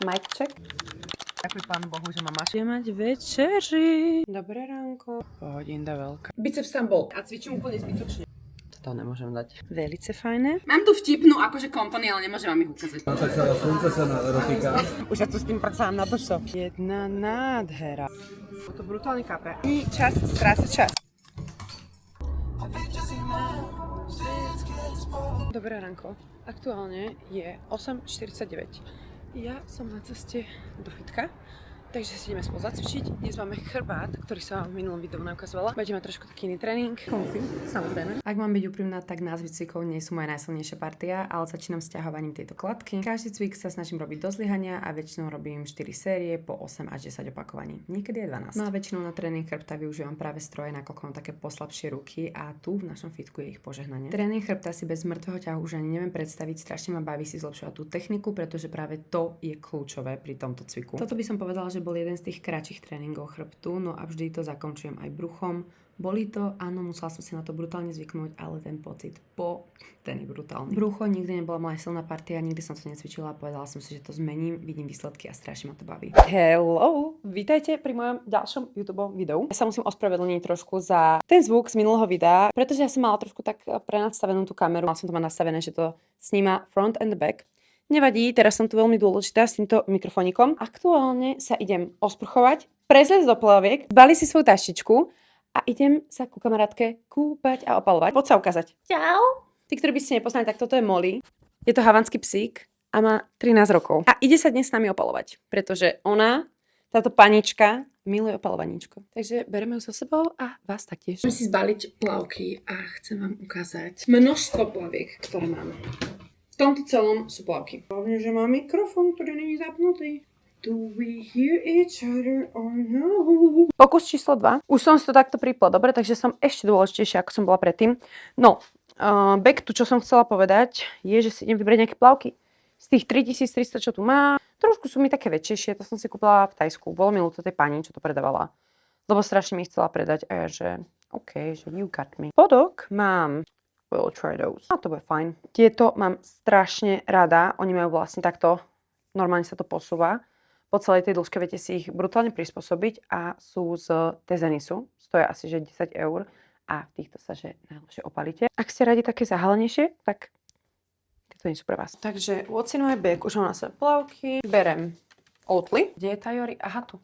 Mic check. Ďakujem pánu Bohu, že ma máš mať večeri. Dobré ránko. Pohodinda veľká. Biceps tam bol a cvičím úplne zbytočne. To nemôžem dať. Velice fajné. Mám tu vtipnú akože kompany, ale nemôžem vám ich ukázať. No tak sa slunce sa dotýka. Už sa tu s tým pracám na to. Jedna nádhera. To brutálne kape. I čas, stráca čas. Dobré ránko. Aktuálne je 8:49. Ja som na ceste do fitka, takže si ideme spolu zacvičiť. Dnes máme chrbát, ktorý som vám v minulom videu neukazovala. Budeme mať trošku taký iný tréning. Comfy, samozrejme. Ak mám byť úprimná, tak názvy cvikov nie sú moja najsilnejšia partia, ale začínam s ťahovaním tejto kladky. Každý cvik sa snažím robiť do zlyhania a väčšinou robím 4 série po 8 až 10 opakovaní. Niekedy aj 12. No a väčšinou na tréning chrbta využívam práve stroje, nakoľko mám také poslabšie ruky a tu v našom fitku je ich požehnanie. Tréning chrbta si bez mŕtvého ťahu už ani neviem predstaviť, strašne ma baví si zlepšovať tú techniku, pretože práve to je kľúčové pri tomto cviku. Toto by som povedala, že bol jeden z tých kratších tréningov chrbtu, no a vždy to zakončujem aj bruchom. Bolí to, áno, musela som si na to brutálne zvyknúť, ale ten pocit ten je brutálny. Brucho nikdy nebola moja silná partia, nikdy som to necvičila a povedala som si, že to zmením, vidím výsledky a strašne ma to baví. Hello, vítajte pri mojom ďalšom YouTube videu. Ja sa musím ospravedlniť trošku za ten zvuk z minulého videa, pretože ja som mala trošku tak prenastavenú tú kameru. Mala som to mať nastavené, že to sníma front and back. Nevadí, teraz som tu veľmi dôležitá s týmto mikrofónikom. Aktuálne sa idem osprchovať, prezliecť do plaviek, baliť si svoju taštičku a idem sa ku kamarátke kúpať a opalovať. Poď sa ukázať. Čau. Tí, ktorí by ste nepoznali, tak toto je Molly. Je to havanský psík a má 13 rokov. A ide sa dnes s nami opalovať, pretože ona, táto panička, miluje opalovaníčko. Takže bereme ju so sebou a vás taktiež. Chcem si zbaliť plavky a chcem vám ukázať množstvo plaviek, ktoré máme. V tomto celom sú plavky. Hlavne, že má mikrofón, ktorý není zapnutý. Do we hear each other or no? Pokus číslo 2. Už som si to takto pripla, dobre, takže som ešte dôležitejšia, ako som bola predtým. No, back to, čo som chcela povedať, je, že si idem vybrať nejaké plavky. Z tých 3300, čo tu má, trošku sú mi také väčšie, to som si kúpila v Tajsku. Bolo mi ľúto tej pani, čo to predávala. Lebo strašne mi chcela predať a ja, že OK, že you got me. Spodok mám we'll try those. A to bude fajn. Tieto mám strašne rada. Oni majú vlastne takto, normálne sa to posúva. Po celej tej dĺžke viete si ich brutálne prispôsobiť a sú z Tezenisu. Stoja asi že 10 eur a v týchto sa že najlepšie opalíte. Ak ste radi také zahalenejšie, tak to nie sú pre vás. Takže what's in my bag? Už mám na sebe plavky. Berem Oatly. Kde je Tajori? Aha, tu.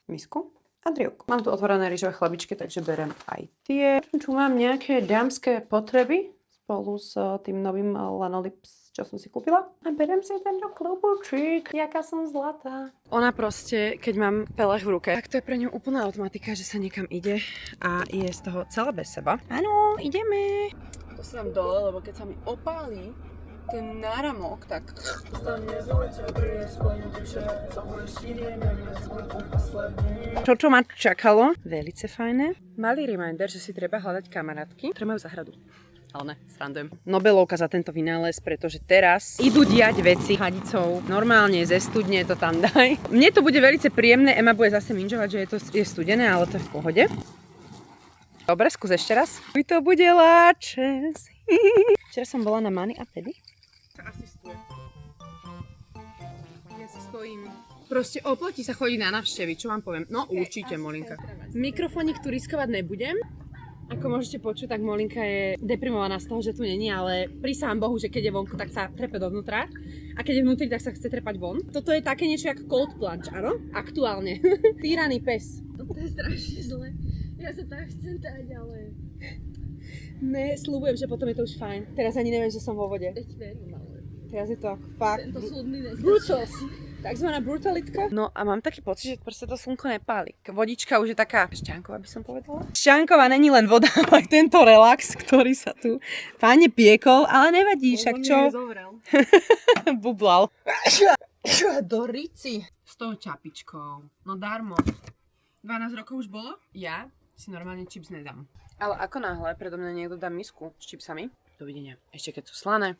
Misku. A drievku. Mám tu otvorené rýžové chlebičky, takže berem aj tie. Tu mám nejaké dámske potreby spolu s tým novým Lanolips, čo som si kúpila. A berem si tento klobúčik. Jaká som zlatá. Ona proste, keď mám pelech v ruke, tak to je pre ňu úplná automatika, že sa niekam ide a je z toho celá bez seba. Áno, ideme. To sa dám dole, lebo keď sa mi opálí ten náramok, tak... Čo ma čakalo? Velice fajné. Malý reminder, že si treba hľadať kamarátky, ktoré majú záhradu. Ale ne, srandujem. Nobelovka za tento vynález, pretože teraz idú diať veci hadicou. Normálne ze studne to tam daj. Mne to bude veľmi príjemné, Ema bude zase minžovať, že je studené, ale to je v pohode. Dobre, skús ešte raz. Vy to bude láčes. Včera som bola na Mani a Pedy. Asistuje. Ja si stojím. Proste oplatí sa chodiť na návštevy, čo vám poviem? No určite, Molinka. Mikrofónik tu riskovať nebudem. Ako môžete počuť, tak Molinka je deprimovaná z toho, že tu není, ale prisahám Bohu, že keď je vonku, tak sa trepe dovnútra. A keď je vnútri, tak sa chce trepať von. Toto je také niečo ako cold plunge, áno? Aktuálne. Týraný pes. Toto je strašne zle. Ja sa tak chcem dať, ale... Ne, sľubujem, že potom je to už fajn. Teraz ani neviem, že som vo vode. Veď verím, ale... Teraz je to fakt... Tento súdny nestačí. Brutals. Takzvaná brutalitka. No a mám taký pocit, že proste to slnko nepáli. Vodička už je taká šťanková, by som povedala. Šťanková není len voda, ale aj tento relax, ktorý sa tu páne piekol, ale nevadí, však čo? Bublal. Do rici. S tou čapičkou. No darmo. 12 rokov už bolo? Ja si normálne čips nedám. Ale ako náhle predo mňa niekto dá misku s čipsami, dovidenia. Ešte keď sú slané,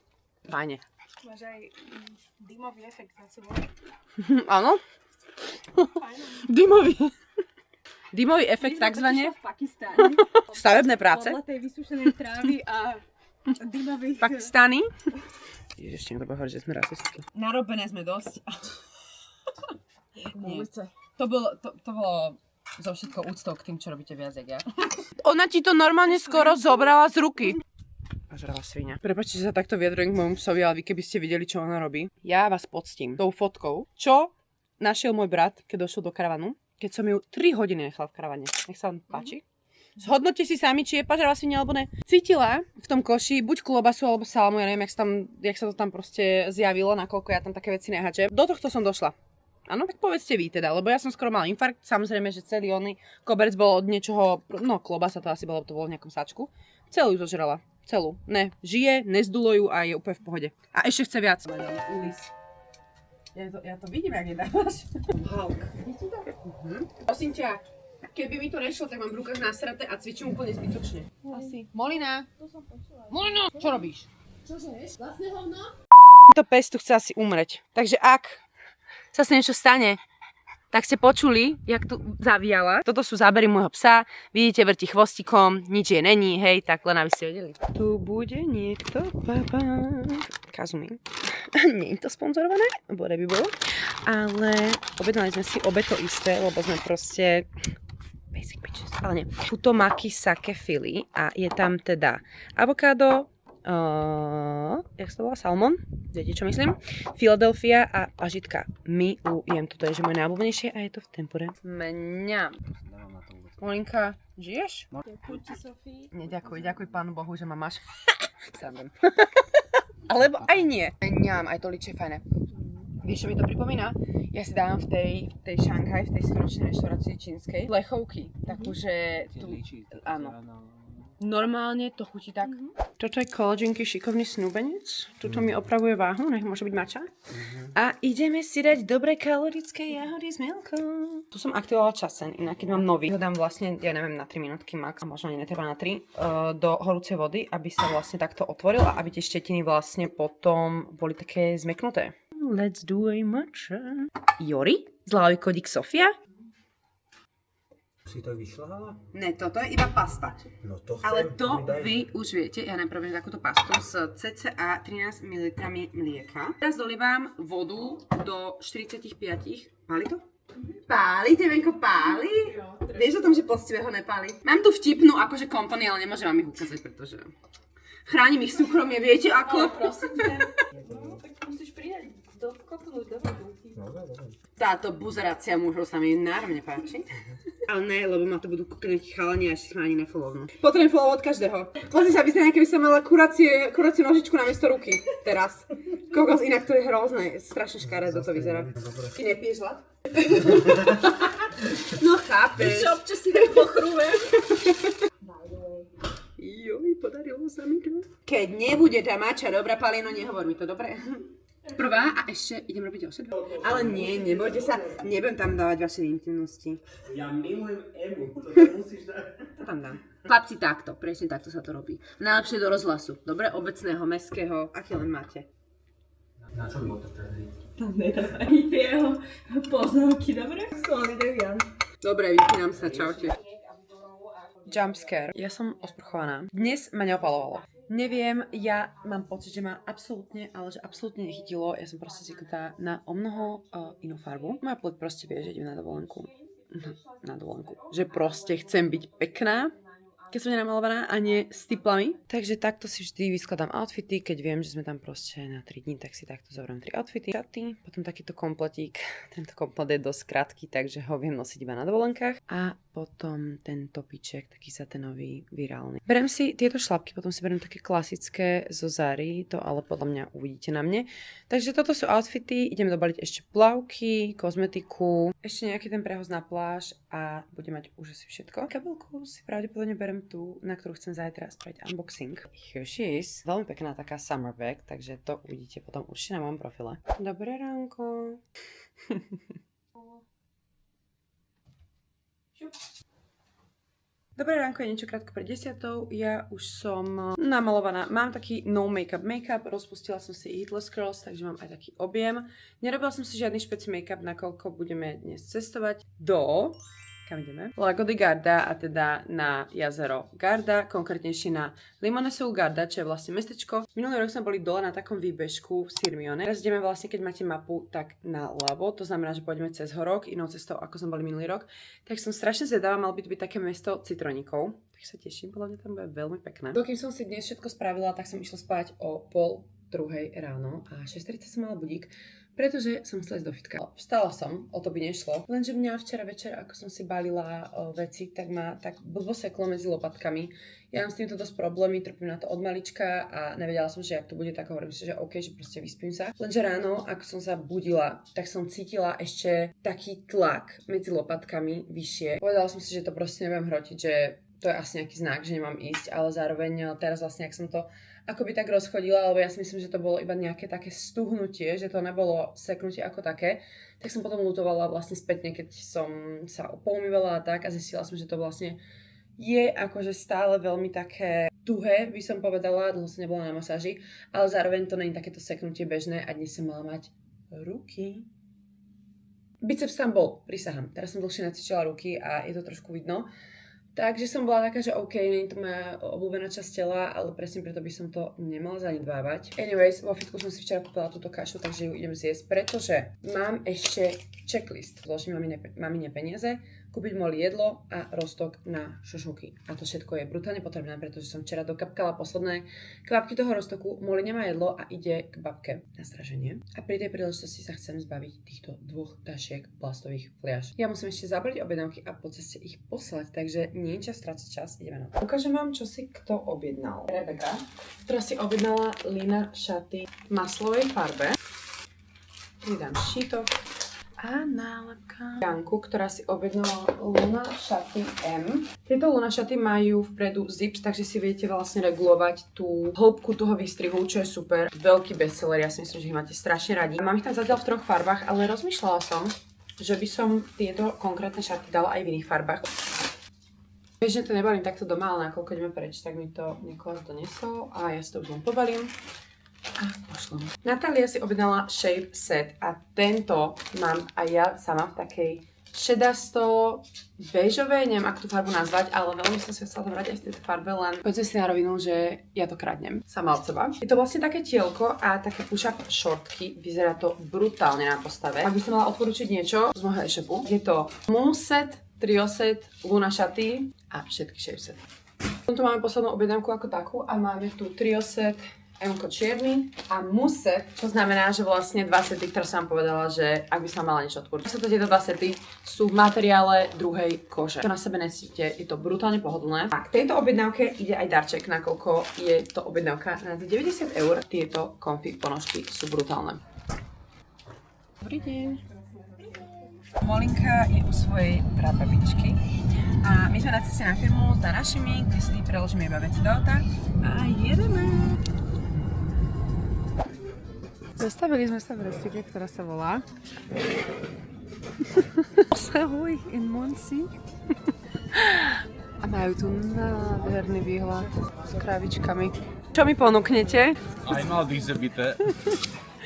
fajne. Máš aj dymový efekt za sebou. Áno. Dymový efekt takzvané. V Pakistáne. Stavebné práce. Podľa tej vysúšenej trávy a dymových... Pakistány. Ježiš, ešte niekto bude hovoriť, že sme rasisti. Narobené sme dosť. To bolo so všetkou úctou k tým, čo robíte viac, jak ja. Ona ti to normálne skoro zobrala z ruky. A žrala svinia. Prepáčte, že sa takto vyjadrujem k môjmu psovi, ale vy keby ste videli, čo ona robí. Ja vás poctím tou fotkou, čo našiel môj brat, keď došiel do karavanu, keď som ju 3 hodiny nechala v karavane. Nech sa vám páči. Zhodnote si sami, či je pažravá svinia alebo ne. Cítila v tom koši buď klobasu alebo salmu, ja neviem, jak sa to tam proste zjavilo, nakoľko ja tam také veci nehačem. Do tohto som došla. Áno, tak povedzte vy teda, lebo ja som skoro mala infarkt, samozrejme, že celý oný koberec bol od niečoho, no klobasa to asi bolo, to bolo v nejakom sáčku. Celú ju zožrala. Celú. Ne, žije, nezdulo ju a je úplne v pohode. A ešte chce viac. Ja to vidím, jak nedávaš. Prosím ťa, keby mi to nešlo, tak mám v rukách nasraté a cvičím úplne zbytočne. Asi. Molina! To som počula. Molino! Čo robíš? Čože? Vlastne hovno? Tento pes tu chce asi umreť. Takže ak sa niečo stane, tak ste počuli, jak tu zavíjala. Toto sú zábery môjho psa. Vidíte, vrti chvostikom, nič je není, hej, tak len aby ste vedeli. Tu bude niekto, baba. Kazumi. Nie je to sponzorované, bore by bolo. Ale objednali sme si obe to isté, lebo sme proste basic bitches. Ale nie. Futomaki sake fili a je tam teda avokádo, jak sa to volá? Salmon, viete čo myslím? Philadelphia a pažitka. Milujem, toto je že moje najobľúbenejšie a je to v tempure. Mňam. Molinka, žiješ? Ďakujem ti, Sofii. Ďakuj pánu Bohu, že ma máš. Srandem. Alebo aj nie. Mňam, aj to ličie fajné. Vieš, čo mi to pripomína? Ja si dávam v tej Šanghaj, v tej storočnej reštaurácii čínskej, plechovky. Takže áno. Normálne to chutí tak. Toto je kolagenky šikovný snúbenec. Tuto mi opravuje váhu, nech môže byť mača. A ideme si dať dobré kalorické jahody s mielkou. Tu som aktivovala časen, inak keď mám nový, ho dám vlastne, ja neviem, na 3 minútky max, a možno netreba na 3, do horúcej vody, aby sa vlastne takto otvoril a aby tie štetiny vlastne potom boli také zmeknuté. Let's do a matcha. Jori, zľavý kodík Sofia. Si to vyšľahala? Ne, toto je iba pasta. No to chcem. Ale to vy už viete, ja najprv takúto pastu s cca 13 ml mlieka. Teraz dolievam vodu do 45. Páli to? Páli, Tevenko, páli? Vieš o tom, že poctivého nepáli? Mám tu vtipnú akože kompany, ale nemôžem vám ich ukázať, pretože chránim ich súkromie, viete ako? Prosím ťa. No, tak musíš pridať do kotlu, do vodu. Táto buzerácia mužov sa mi náravne páči. Ale ne, lebo ma to budú kúkať nejakí chalani a ešte sme ani nefollowno. Potrebujem follow od každého. Pozri sa, aby ste nejaké by som mala kuraciu nožičku namiesto ruky. Teraz. Kokos, inak to je hrozné. Strašne škaredo to vyzerá. Ty nepiješ ľad? No chápeš. Čo občas si tak pochrúvem. Joj, podarilo sa mi to. Keď nebude tá mača dobrá, Palino, nehovor mi to, dobre? Prvá a ešte idem robiť ďalšie 2. Ale nie, nebojte sa, nebudem tam dávať vaše intimnosti. Ja milujem Emu, to musíš dať. To tam dám. Chlapci, takto, presne takto sa to robí. Najlepšie do rozhlasu, dobre? Obecného, mestského, aký len máte. Na čo mi to vtedy? Tam nedávaj jeho poznámky, dobre? Slony devian. Dobre, vypínam sa, čaute. Jumpscare. Ja som osprchovaná. Dnes ma neopalovalo. Neviem, ja mám pocit, že ma absolútne, ale že absolútne nechytilo. Ja som proste zvyknutá na omnoho inú farbu. Moja pleť proste vie, že idem na dovolenku. Na dovolenku. Že proste chcem byť pekná, keď som nenamalovaná a nie s tiplami. Takže takto si vždy vyskladám outfity, keď viem, že sme tam proste na 3 dní, tak si takto zoberiem 3 outfity. Šaty, potom takýto kompletík. Tento komplet je dosť krátky, takže ho viem nosiť iba na dovolenkách. A potom ten topiček, taký saténový, virálny. Berem si tieto šlapky, potom si beriem také klasické zo Zary, to ale podľa mňa uvidíte na mne. Takže toto sú outfity, idem dobaliť ešte plavky, kozmetiku, ešte nejaký ten prehoz na pláž a budem mať už asi všetko. Kabelku si pravdepodobne berem tú, na ktorú chcem zajtra spraviť unboxing. Here she is. Veľmi pekná taká summer bag, takže to uvidíte potom určite na mojom profile. Dobré ránko. Dobré ránko, je niečo krátko pred 10. Ja už som namalovaná. Mám taký no make-up, rozpustila som si Heatless Curls, takže mám aj taký objem. Nerobila som si žiadny špeci make-up, nakoľko budeme dnes cestovať do kam ideme? Lago di Garda, a teda na jazero Garda, konkrétnejšie na Limonesu Garda, čo je vlastne mestečko. Minulý rok sme boli dole na takom výbežku v Sirmione. Teraz ideme vlastne, keď máte mapu, tak na ľavo, to znamená, že pôjdeme cez horok, inou cestou, ako sme boli minulý rok. Tak som strašne zvedavá, mal by to byť také mesto citroníkov. Tak sa teším, podľa mňa tam bude veľmi pekné. Dokým som si dnes všetko spravila, tak som išla spať o 1:30 ráno a 6:30 som mala budík, pretože som chcela ísť do fitka. Vstala som, o to by nešlo, lenže mňa včera večer, ako som si balila veci, tak ma tak blbo seklo medzi lopatkami. Ja mám s týmto dosť problémy, trpím na to od malička a nevedela som, že jak to bude, tak hovorím si, že OK, že proste vyspím sa. Lenže ráno, ako som sa budila, tak som cítila ešte taký tlak medzi lopatkami vyššie. Povedala som si, že to proste neviem hrotiť, že to je asi nejaký znak, že nemám ísť, ale zároveň teraz vlastne, ak som to akoby tak rozchodila, alebo ja si myslím, že to bolo iba nejaké také stuhnutie, že to nebolo seknutie ako také, tak som potom ľutovala vlastne spätne, keď som sa poumývala a tak a zistila som, že to vlastne je akože stále veľmi také tuhé, by som povedala, dlho som nebola na masáži, ale zároveň to nie je takéto seknutie bežné a dnes som mala mať ruky. Biceps tam bol, prisahám. Teraz som dlhšie nacvičila ruky a je to trošku vidno. Takže som bola taká, že OK, nie je to moja obľúbená časť tela, ale presne preto by som to nemala zanedbávať. Anyways, vo fitku som si včera kúpila túto kašu, takže ju idem zjesť, pretože mám ešte checklist. Vložím mamine peniaze, kúpiť moli jedlo a roztok na šošovky. A to všetko je brutálne potrebné, pretože som včera dokapkala posledné kvapky toho roztoku. Moli nemá jedlo a ide k babke na straženie. A pri tej príležitosti sa chcem zbaviť týchto 2 tašiek plastových fliaž. Ja musím ešte zabrať objednávky a po ceste ich poslať, takže nie je čas strácať čas, ideme na to. Ukážem vám, čo si kto objednal. Rebeka, ktorá si objednala Lina šaty v maslovej farbe. Pridám šítok a nálepka. Janku, ktorá si objednala Luna šaty M. Tieto Luna šaty majú vpredu zips, takže si viete vlastne regulovať tú hĺbku toho výstrihu, čo je super. Veľký bestseller, ja si myslím, že ich máte strašne radi. Mám ich tam zatiaľ v 3 farbách, ale rozmýšľala som, že by som tieto konkrétne šaty dala aj v iných farbách. Bežne to nebalím takto doma, ale nakoľko ideme preč, tak mi to Nikolás donesol a ja si to už len pobalím. A pošlom. Natália si objednala shave set a tento mám aj ja sama v takej šedasto bežovej, neviem ako tú farbu nazvať, ale veľmi som si chcela brať aj v tejto farbe, len povedzme si na rovinu, že ja to kradnem sama od seba. Je to vlastne také tielko a také push-up shortky, vyzerá to brutálne na postave. Ak by som mala odporučiť niečo z môjho e-shopu, je to Moonset, Trioset, Luna šaty a všetky shave sety. Tu máme poslednú objednávku ako takú a máme tu Trioset, M-ko čierny a Muset, čo znamená, že vlastne 2 sety, ktoré som vám povedala, že ak by som mala niečo odporúčiť. Tieto 2 sety sú v materiále druhej kože. To na sebe necítite, je to brutálne pohodlné. A k tejto objednávke ide aj darček, nakoľko je to objednávka na 90 €. Tieto comfy ponožky sú brutálne. Dobrý deň. Molinka je u svojej prababičky a my sme na ceste na firmu za našimi, kde si preložíme iba veci do auta a jedeme. Zastavili sme sa v restike, ktorá sa volá Osahoj in Monsi. A majú tu nádherný výhľad s kravičkami. Čo mi ponúknete? Einmal diese bitte.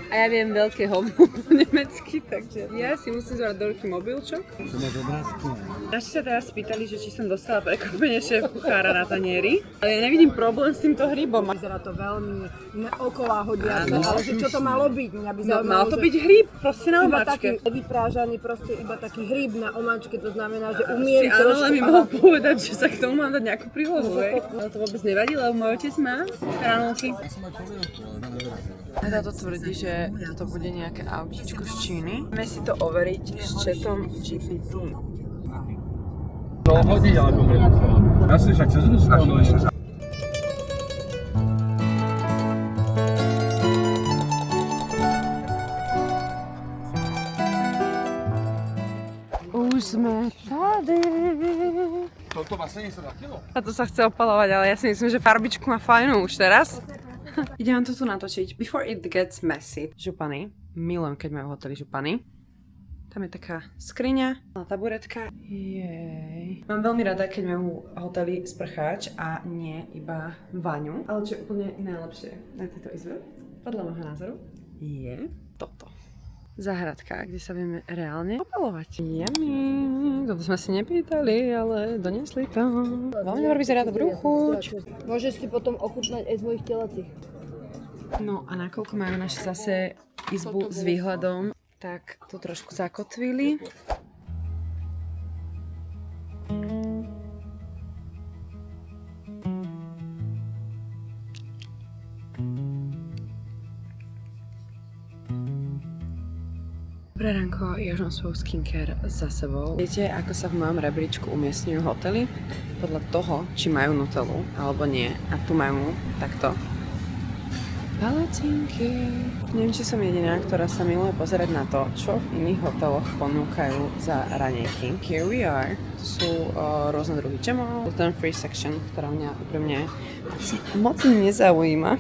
A ja viem veľké hovno po nemecky, takže ja si musím zvrať do ruky mobilčok. To máš obrázky. Naši sa teraz spýtali, že či som dostala prekvapenie šéf kuchára na tanieri. Ale ja nevidím problém s týmto hrybom. Vyzerá to veľmi okolá hodiace, ale že čo to malo byť? Mňa by zaujímalo, Mal to byť hryb, proste na iba omáčke. taký vyprážaný, proste iba taký hryb na omáčke, to znamená, že umiem Áno, ale mi mohol trošku... povedať, že sa k tomu mám dať nejakú prílohu, hej. Ale to vôbec nevadí, lebo môj otec má hranolky. Táto tvrdí, že to bude nejaké autíčko z Číny. Ideme si to overiť s chatom GPT. To hodí, ale jasne, však cez Rusko. Už sme tady. Toto má 72 kg. A to sa chce opalovať, ale ja si myslím, že farbičku má fajnú už teraz. Idem vám to tu natočiť. Before it gets messy. Župany. Milujem, keď majú hotely župany. Tam je taká skriňa, taburetka. Jej. Mám veľmi rada, keď majú hotely sprcháč a nie iba vaňu. Ale čo je úplne najlepšie na tejto izbe, podľa môjho názoru, je toto. záhradka, kde sa vieme reálne opelovať. Yummy! Toto sme si nepýtali, ale doniesli to. Veľmi dobrý vyzerá, dobrú chuť. Môžeš si potom ochutnať aj z mojich telacích. No a nakoľko majú naši zase izbu s výhľadom, tak to trošku zakotvili. Dobré ránko, ja už mám svoj skincare za sebou. Viete, ako sa v mojom rebríčku umiestňujú hotely? Podľa toho, či majú Nutellu alebo nie. A tu majú takto palacinky. Neviem, či som jediná, ktorá sa miluje pozerať na to, čo v iných hoteloch ponúkajú za raňajky. Here we are. To sú rôzne druhy džemov. Ten free section, ktorá mňa úprimne moc nezaujíma.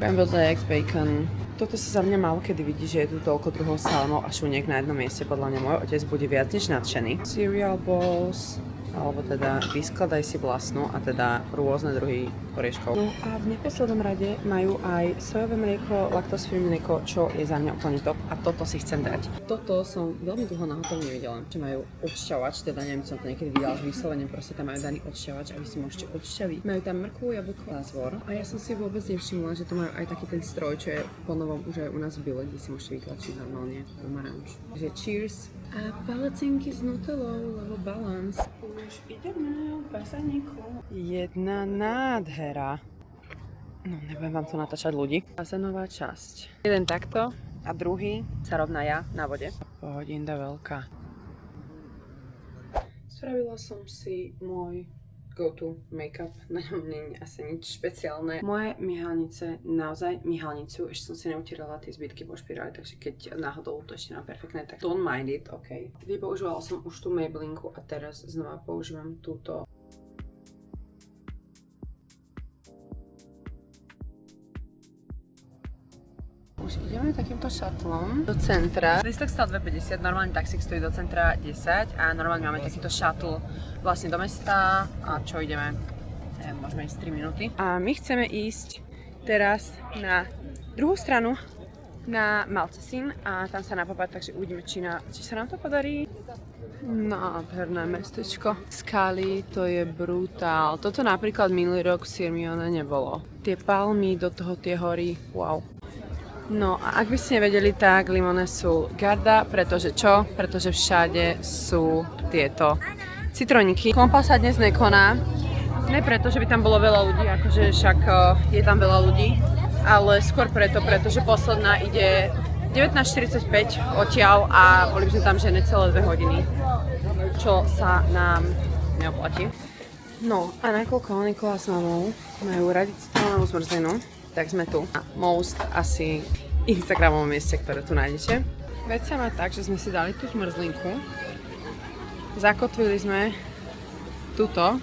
Scrambled eggs, bacon. Toto sa za mňa málo kedy vidí, že je tu toľko druhov salamov a šuniek na jednom mieste. Podľa mňa môj otec bude viac než nadšený. Cereal balls, alebo teda vyskladaj si vlastnú a teda rôzne druhy orieškov. No a v neposlednom rade majú aj sojové mlieko, laktózfree mlieko, čo je za mňa úplne top a toto si chcem dať. Toto som veľmi dlho na hotelu nevidela, že majú odšťavač, teda neviem, som to niekedy videla, že vyslovene proste tam majú daný odšťavač a vy si môžete odšťaviť. Majú tam mrkvu, jablko a zvor a ja som si vôbec nevšimla, že tu majú aj taký ten stroj, čo je po novom už aj u nás v Bile, kde si môžete vytlačiť normálne pomaranč. Takže cheers a palacinky s Nutellou, lebo balance. Už ideme v bazéniku. Jedna nádhera. No, nebudem vám to natáčať ľudí. Bazénová časť. Jeden takto a druhý sa rovná ja na vode. Pohodinda veľká. Spravila som si môj go-to make-up. Na ňom nie je asi nič špeciálne. Moje myhalnice, naozaj myhalnicu, ešte som si neutierala tie zbytky po špiráli, takže keď náhodou to ešte mám perfektné, tak don't mind it, ok. Vypoužívala som už tú Maybellinku a teraz znova používam túto. Už ideme takýmto šatlom do centra. Lístok stal 2,50, normálne taxík stojí do centra 10 a normálne máme takýto šatl vlastne do mesta a čo ideme, môžeme ísť 3 minúty. A my chceme ísť teraz na druhú stranu, na Malcesín a tam sa napapať, takže uvidíme, či sa nám to podarí. Nádherné mestečko. Skaly, to je brutál. Toto napríklad minulý rok v Sirmione nebolo. Tie palmy, do toho tie hory, wow. No a ak by ste nevedeli, tak Limone sú Garda, pretože čo? Pretože všade sú tieto citróniky. Kompa sa dnes nekoná, ne preto, že by tam bolo veľa ľudí, akože však je tam veľa ľudí, ale skôr preto, pretože posledná ide 19:45 odtiaľ a boli by sme tam že necelé 2 hodiny, čo sa nám neoplatí. No a nakoľko Nikola s mamou majú radi citrónovú zmrzlinu, tak sme tu na most asi Instagramovom mieste, ktoré tu nájdete. Vec sa má tak, že sme si dali tú zmrzlinku, zakotvili sme tuto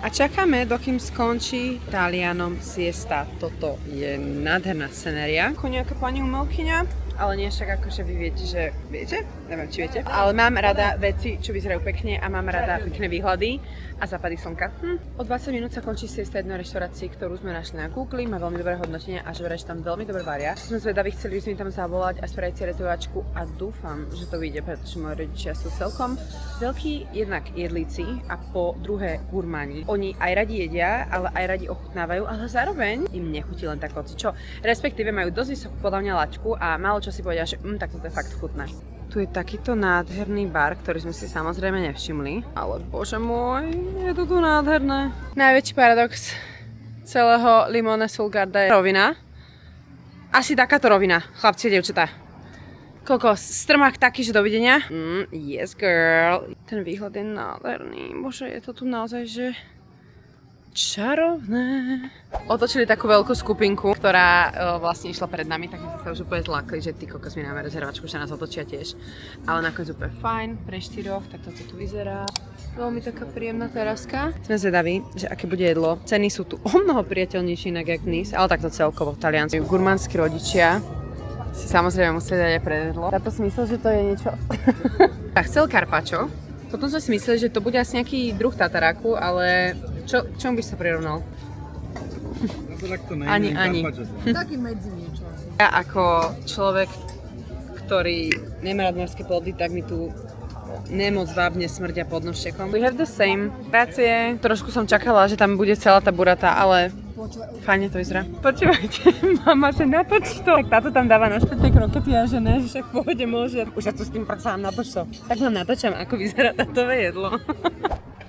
a čakáme, dokým skončí Talianom siesta. Toto je nádherná scenéria. Ako nejaká pani umelkyňa, ale nie však akože vy viete, že viete? Neviem, či viete. Ale mám rada veci, čo vyzerajú pekne a mám rada pekné výhľady a západy slnka. O 20 minút sa končí siesta jednej reštaurácii, ktorú sme našli na Google, má veľmi dobré hodnotenie a že vraj tam veľmi dobre varia. Sme zvedaví, chceli by sme tam zavolať a spraviť si rezervačku a dúfam, že to vyjde, pretože moji rodičia sú celkom veľkí jednak jedlíci a po druhé gurmáni. Oni aj radi jedia, ale aj radi ochutnávajú, ale zároveň im nechutí len tak hocičo. Respektíve majú dosť vysokú podľa mňa laťku a málo čo si povedia, že tak toto je fakt chutné. Tu je takýto nádherný bar, ktorý sme si samozrejme nevšimli, ale bože môj, je to tu nádherné. Najväčší paradox celého Limone sul Garda je rovina. Asi takáto rovina, chlapci a dievčatá. Kokos, strmák taký, že dovidenia. Yes girl. Ten výhľad je nádherný, bože, je to tu naozaj, že čarovné. Otočili takú veľkú skupinku, ktorá vlastne išla pred nami, tak sme sa už úplne zlákli, že ty kokos, my máme rezervačku, že nás otočia tiež. Ale nakoniec úplne fajn, pre 4, tak toto tu vyzerá. Veľmi taká príjemná teraska. Sme zvedaví, že aké bude jedlo. Ceny sú tu o mnoho priateľnejšie inak jak dnes, ale takto celkovo v Taliansku. Gurmánsky rodičia si samozrejme museli dať aj predjedlo. Táto si myslel, že to je niečo. Tak chcel carpaccio. Potom sme si mysleli, že to bude asi nejaký druh tataráku, ale čomu by sa prirovnal? Ani. Taký medzi niečo asi. Ja ako človek, ktorý nemá rád morské plody, tak mi tu nemoc vábne smrdia pod nožtekom. We have the same. Prácie. Trošku som čakala, že tam bude celá tá burata, ale fajne to vyzerá. Počúvajte, mama, že natoč to. Tak táto tam dáva naspäť tie krokety a že ne, že však v pohode môže. Už ja tu s tým pracovám, natoč to. Tak vám natočam, ako vyzerá táto jedlo.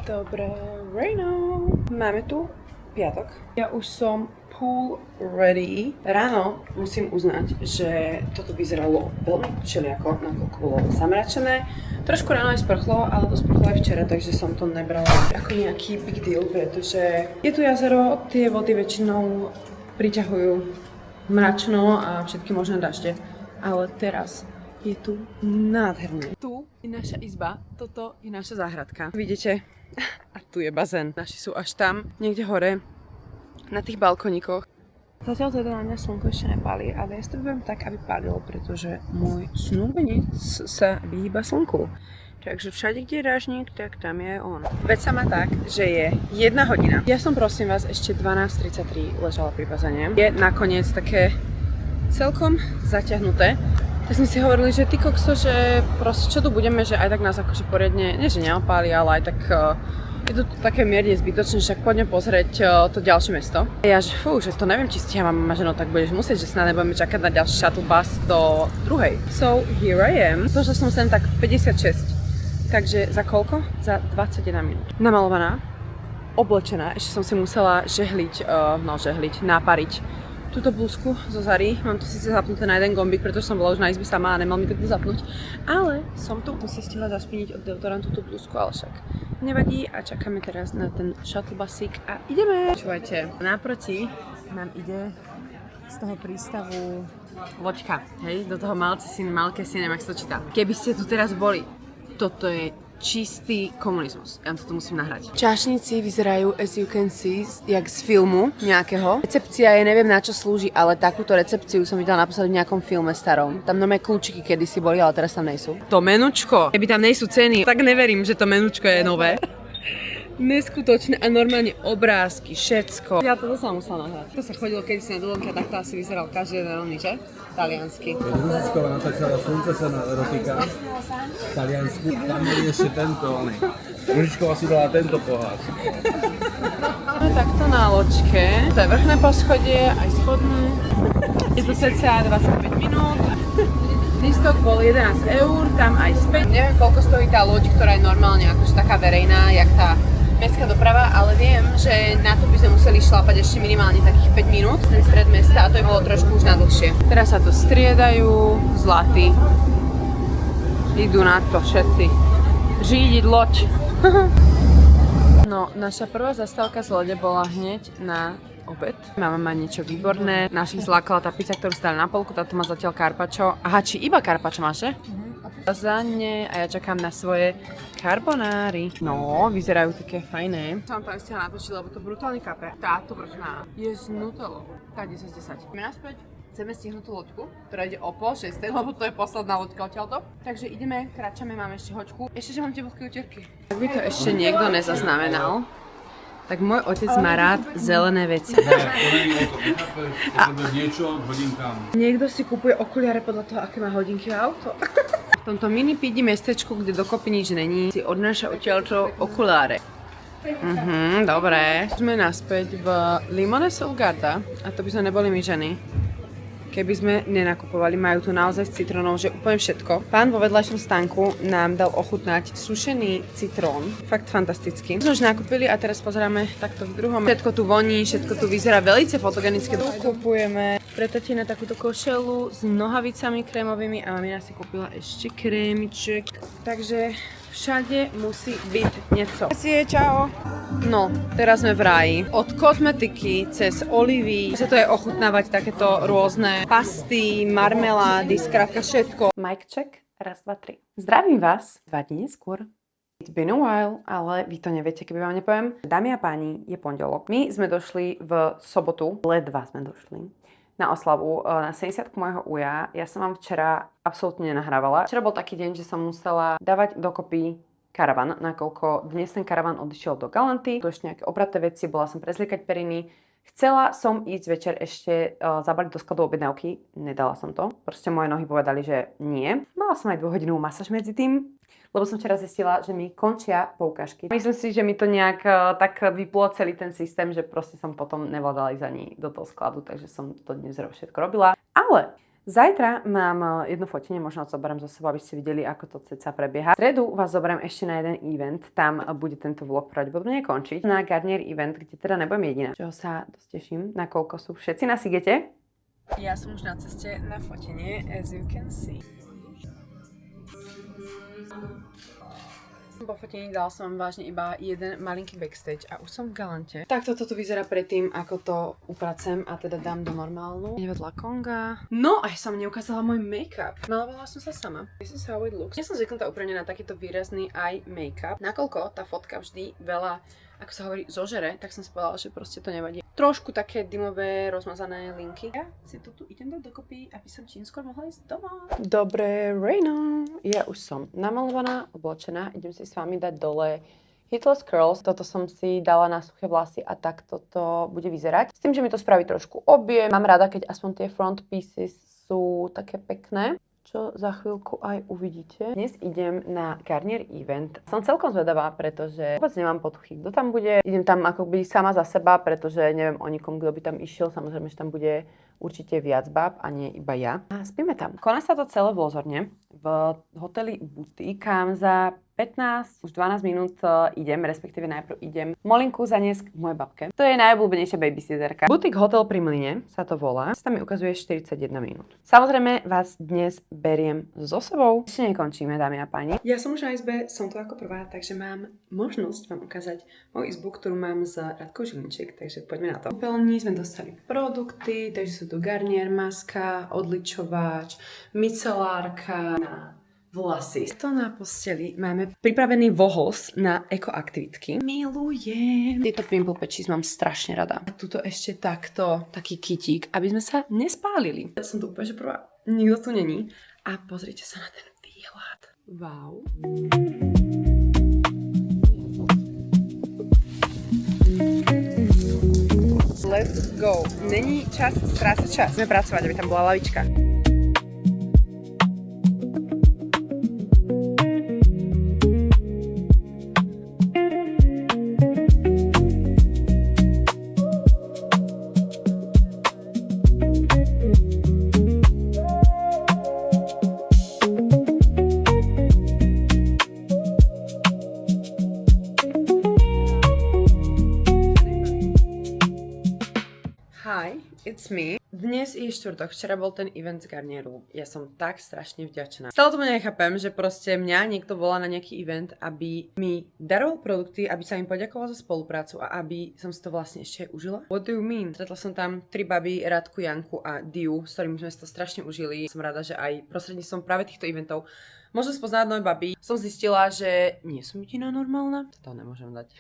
Dobré ráno. Máme tu piatok. Ja už som pool ready. Ráno musím uznať, že toto vyzeralo veľmi všelijako, nakoľko bolo zamračené. Trošku ráno aj sprchlo, ale to sprchlo aj včera, takže som to nebrala ako nejaký big deal, pretože je tu jazero, tie vody väčšinou priťahujú mračno a všetky možné dažde. Ale teraz je tu nádherné. Tu je naša izba, toto je naša záhradka. Vidíte? A tu je bazén. Naši sú až tam, niekde hore, na tých balkoníkoch. Zatiaľ teda na mňa slnko ešte nepálí, ale ja si to budem tak, aby pálilo, pretože môj snúbenec sa vyhýba slnku. Takže všade, kde je rážnik, tak tam je on. Vec sa má tak, že je 1 hodina. Ja som prosím vás ešte 12:33 ležala pri bazéne. Je nakoniec také celkom zaťahnuté. Tak sme si hovorili, že ty kokso, že proste čo tu budeme, že aj tak nás akože poriadne, nie že neopáli, ale aj tak je to také mierne zbytočné, však poďme pozrieť to ďalšie mesto. Ja že fú, že to neviem, či stíham, mama, že no tak budeš musieť, že snad nebudeme čakať na ďalší shuttle bus do druhej. So here I am. Došla som sem tak 56, takže za koľko? Za 21 minút. Namalovaná, oblečená, ešte som si musela napariť túto blúzku zo Zary. Mám tu síce zapnuté na jeden gombík, pretože som bola už na izbe sama a nemal mi to tu zapnúť. Ale som tu musela stihla zašpiniť od deodorantu tú blúzku, ale však nevadí a čakáme teraz na ten shuttle busík a ideme. Počúvajte, naproti nám ide z toho prístavu loďka, hej, do toho Malké Sinem, ak sa to číta. Keby ste tu teraz boli, toto je čistý komunizmus. Ja to musím nahrať. Čašníci vyzerajú, as you can see, jak z filmu nejakého. Recepcia je, neviem na čo slúži, ale takúto recepciu som videla naposledy v nejakom filme starom. Tam nové kľúčiky kedysi boli, ale teraz tam nejsú. To menučko, keby tam nejsú ceny, tak neverím, že to menučko je nové. Neskutočné a normálne obrázky, všetko. Ja toto som musela nahrať. To sa chodilo kedysi na dovolenke a takto asi vyzeral každý jeden rovný, že? Taliansky. Ružičková natáčala Slunce sa na erotika v Taliansku. Tam je ešte tento, Ružičková si dala tento pohár. Máme takto na loďke. To je vrchné poschodie, aj spodné. Je to cca 25 minút. Lístok bol 11 eur, tam aj späť. Neviem, koľko stojí tá loď, ktorá je normálne akože taká verejná, jak tá mestská doprava, ale viem, že na to by sme museli šlapať ešte minimálne takých 5 minút, ten stred mesta, a to je bolo trošku už na dlhšie. Teraz sa to striedajú, zlatí. Idú na to všetci. Řídiť loď. No, naša prvá zastávka z lode bola hneď na obed. Mama má niečo výborné. Našich zlákala tá pizza, ktorú stali na polku, táto má zatiaľ carpaccio. Aha, či iba carpaccio máš, že? Lasagne a ja čakám na svoje carbonáry. No, vyzerajú také fajné. Som to ešte natočiť, lebo to brutálne kape. Táto vrchná je z nutellou. Tá 10 z 10. Ideme naspäť. Chceme stihnúť tú loďku, ktorá ide o 5:30, lebo to je posledná loďka odtiaľto. Takže ideme, kráčame, máme ešte hoďku. Ešte, že mám teplké utierky. Ak by to ešte niekto nezaznamenal, tak môj otec má rád zelené veci. Niekto si kupuje okuliare podľa toho, aké má hodinky a auto. V tomto mini pidi mestečku, kde dokopy nič není, si odnáša odtiaľto okuláre. Dobre. Sme naspäť v Limone Solgarda a to by sme neboli my ženy, keby sme nenakupovali. Majú tu naozaj s citrónom, že úplne všetko. Pán vo vedľajšom stánku nám dal ochutnať sušený citrón. Fakt fantastický. Sme už nakúpili a teraz pozeráme takto v druhom. Všetko tu voní, všetko tu vyzerá veľmi fotogenické. Tu kupujeme pre tatina takúto košelu s nohavicami krémovými a mamina si kúpila ešte krémiček. Takže všade musí byť niečo. Čau. No, teraz sme v ráji. Od kozmetiky cez olivy sa to je ochutnávať takéto rôzne pasty, marmelády, skrátka všetko. Mic check, raz, dva, tri. Zdravím vás 2 dní neskôr. It's been a while, ale vy to neviete, keby vám nepoviem. Dámy a páni, je pondelok. My sme došli v sobotu, ledva sme došli na oslavu na 70-ku môjho uja. Ja som vám včera absolútne nenahrávala. Včera bol taký deň, že som musela dávať dokopy karavan, nakoľko dnes ten karavan odišiel do Galanty. Tu ešte nejaké opraté veci, bola som prezliekať periny, Chcela som ísť večer ešte zabaliť do skladu objednávky, nedala som to. Proste moje nohy povedali, že nie. Mala som aj 2-hodinovú masáž medzi tým, lebo som včera zistila, že mi končia poukážky. Myslím si, že mi to nejak tak vyplo celý ten systém, že proste som potom nevládala ísť ani do toho skladu, takže som to dnes všetko robila. Ale zajtra mám jedno fotenie, možno zoberiem zo sebou, aby ste videli, ako to ceca prebieha. V stredu vás zoberiem ešte na jeden event, tam bude tento vlog pravdepodobne končiť. Na Garnier event, kde teda nebudem jediná, čoho sa dosť teším, nakoľko sú všetci na Sigete. Ja som už na ceste na fotenie, as you can see. Po fotení dala som vám vážne iba jeden malinký backstage a už som v Galante. Takto toto vyzerá predtým, ako to upracem a teda dám do normálnu. Nevedla konga. No, aj som neukázala môj make-up. Malovala som sa sama. This is how it looks. Ja som zvyknutá úplne na takýto výrazný eye make-up. Nakoľko tá fotka vždy veľa, ako sa hovorí, zožere, tak som si povedala, že proste to nevadí. Trošku také dymové, rozmazané linky. Ja si to tu idem dať dokopy, aby som čím skôr mohla ísť domov. Dobré ráno. Ja už som namalovaná, oblečená. Idem si s vami dať dole Hitless Curls. Toto som si dala na suché vlasy a tak toto bude vyzerať. S tým, že mi to spraví trošku objem. Mám rada, keď aspoň tie front pieces sú také pekné, čo za chvíľku aj uvidíte. Dnes idem na Garnier event. Som celkom zvedavá, pretože vôbec nemám potuchy, kto tam bude. Idem tam akoby sama za seba, pretože neviem o nikom, kto by tam išiel. Samozrejme, že tam bude určite viac báb a nie iba ja. A spíme tam. Koná sa to celé v Lozorne, v hoteli Buty, kam za 15, už 12 minút idem, respektíve najprv idem Molinku zaniesť k mojej babke. To je najobľúbenejšia babysitterka. Boutique Hotel pri Mlyne sa to volá. Tam mi ukazuje 41 minút. Samozrejme vás dnes beriem so sebou. Ešte nekončíme, dámy a páni. Ja som už na izbe, som tu ako prvá, takže mám možnosť vám ukázať moju izbu, ktorú mám z Radkou Žilinčík, takže poďme na to. V kúpeľni sme dostali produkty, takže sú tu Garnier maska, odličovač, micelárka na vlasy. To na posteli máme pripravený vohos na ekoaktivitky. Milujem. Tieto pimple patches mám strašne rada. A tuto ešte taký kytík, aby sme sa nespálili. Ja som tu úplne, že prvá, nikto tu není. A pozrite sa na ten výhľad. Wow. Let's go. Není čas strácať čas. Musíme pracovať, aby tam bola lavička. Hi, it's me. Dnes je štvrtok, včera bol ten event z Garnieru. Ja som tak strašne vďačná. Stále tomu nechápem, že proste mňa niekto volá na nejaký event, aby mi daroval produkty, aby sa im poďakoval za spoluprácu a aby som si to vlastne ešte aj užila. What do you mean? Stretla som tam 3 baby, Radku, Janku a Diu, s ktorými sme si to strašne užili. Som rada, že aj prostredníctvom práve týchto eventov môžem spoznať nové baby. Som zistila, že nie som jediná normálna. To nemôžem dať.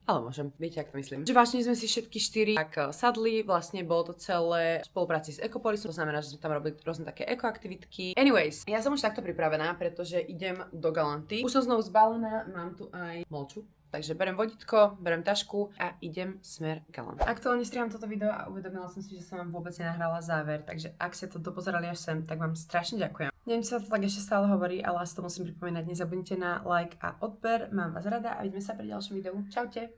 Ale môžem, viete, ak to myslím. Že vážne sme si všetky 4 tak sadli, vlastne bolo to celé v spolupráci s Ekopolisom, to znamená, že sme tam robili rôzne také ekoaktivitky. Anyways, ja som už takto pripravená, pretože idem do Galanty. Už som znovu zbalená, mám tu aj molču. Takže berem vodítko, berem tašku a idem smer Galant. Aktuálne striham toto video a uvedomila som si, že som vám vôbec nenahrala záver, takže ak ste to dopozerali až sem, tak vám strašne ďakujem. Neviem, či sa to tak ešte stále hovorí, ale asi to musím pripomínať. Nezabudnite na like a odber. Mám vás rada a vidíme sa pri ďalšom videu. Čaute!